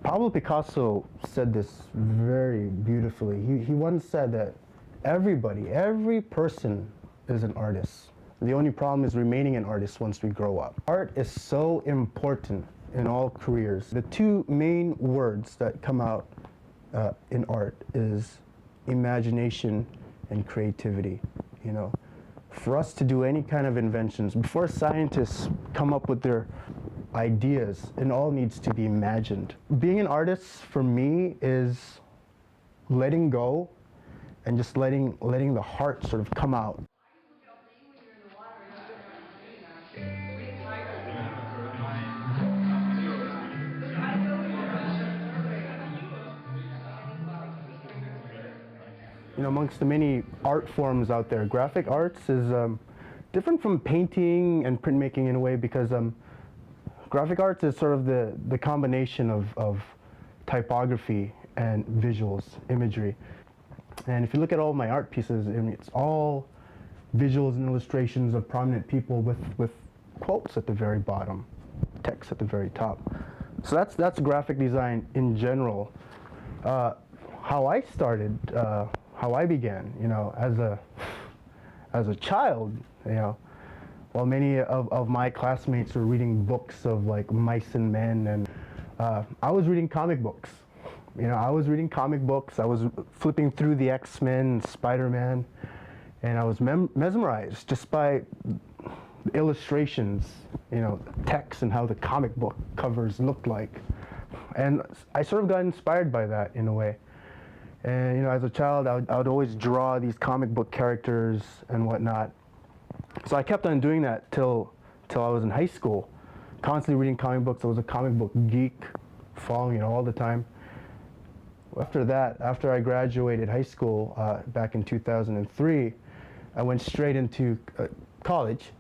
Pablo Picasso said this very beautifully. He once said that every person is an artist. The only problem is remaining an artist once we grow up. Art is so important in all careers. The two main words that come out in art is imagination and creativity. You know, for us to do any kind of inventions, before scientists come up with their ideas, it all needs to be imagined. Being an artist for me is letting go and just letting the heart sort of come out. You know, amongst the many art forms out there, graphic arts is different from painting and printmaking in a way, because graphic arts is sort of the combination of typography and visuals, imagery. And if you look at all my art pieces, I mean, it's all visuals and illustrations of prominent people with quotes at the very bottom, text at the very top. So that's graphic design in general. How I started, how I began, you know, as a child, you know, while many of my classmates were reading books of like mice and men, and I was reading comic books. You know, I was reading comic books. I was flipping through the X-Men, Spider-Man, and I was mesmerized just by the illustrations, you know, text and how the comic book covers looked like. And I sort of got inspired by that in a way. And you know, as a child, I would always draw these comic book characters and whatnot. So I kept on doing that till I was in high school, constantly reading comic books. I was a comic book geek, following it all the time. After that, after I graduated high school back in 2003, I went straight into college,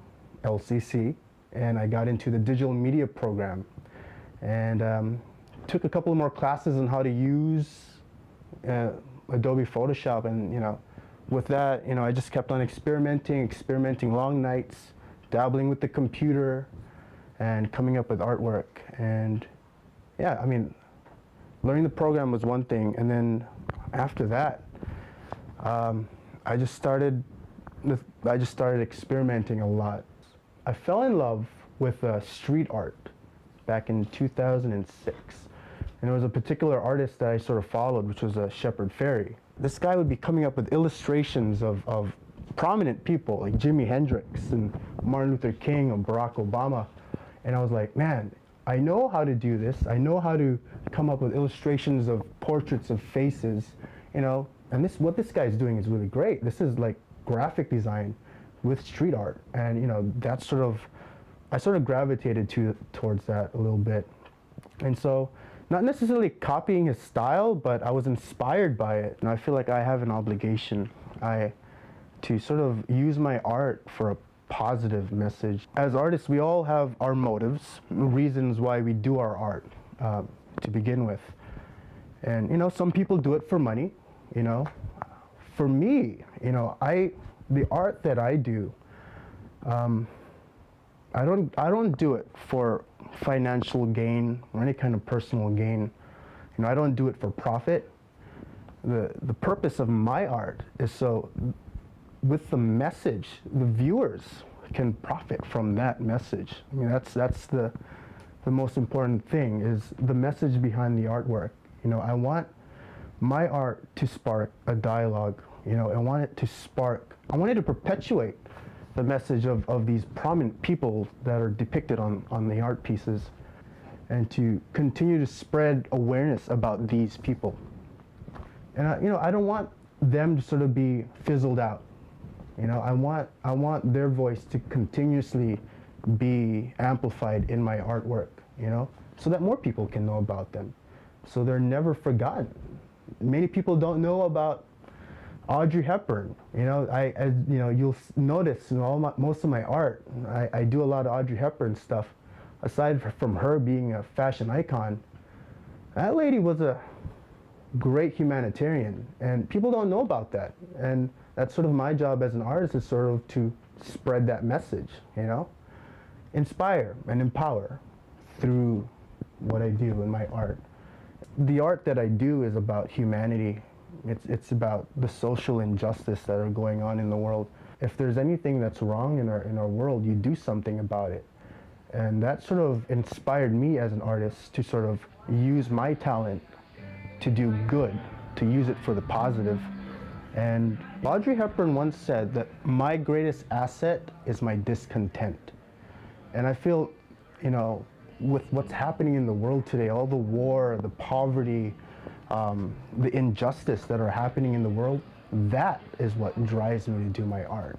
LCC, and I got into the digital media program, and took a couple more classes on how to use Adobe Photoshop. And you know, with that, you know, I just kept on experimenting long nights, dabbling with the computer, and coming up with artwork. And yeah, I mean, learning the program was one thing, and then after that, I just started experimenting a lot. I fell in love with street art back in 2006. And there was a particular artist that I sort of followed, which was Shepard Fairey. This guy would be coming up with illustrations of prominent people like Jimi Hendrix and Martin Luther King and Barack Obama. And I was like, man, I know how to do this. I know how to come up with illustrations of portraits of faces, you know, and what this guy's doing is really great. This is like graphic design with street art. And you know, I sort of gravitated towards that a little bit. And so, not necessarily copying his style, but I was inspired by it, and I feel like I have an obligation to sort of use my art for a positive message. As artists, we all have our motives, reasons why we do our art to begin with. And you know, some people do it for money. You know, for me, you know, the art that I do, I don't do it for financial gain or any kind of personal gain. You know, I don't do it for profit. The purpose of my art is so with the message, the viewers can profit from that message. I mean, that's the most important thing, is the message behind the artwork. You know, I want my art to spark a dialogue. You know, I want it to perpetuate the message of these prominent people that are depicted on the art pieces, and to continue to spread awareness about these people. And you know, I don't want them to sort of be fizzled out. You know, I want their voice to continuously be amplified in my artwork, you know, so that more people can know about them, so they're never forgotten. Many people don't know about Audrey Hepburn. You know, you know, you'll notice in most of my art, I do a lot of Audrey Hepburn stuff. Aside from her being a fashion icon, that lady was a great humanitarian, and people don't know about that. And that's sort of my job as an artist, is sort of to spread that message, you know, inspire and empower through what I do in my art. the art that I do is about humanity. It's about the social injustice that are going on in the world. If there's anything that's wrong in our world, you do something about it. And that sort of inspired me as an artist to sort of use my talent to do good, to use it for the positive. And Audrey Hepburn once said that my greatest asset is my discontent. And I feel, you know, with what's happening in the world today, all the war, the poverty, the injustice that are happening in the world, that is what drives me to do my art.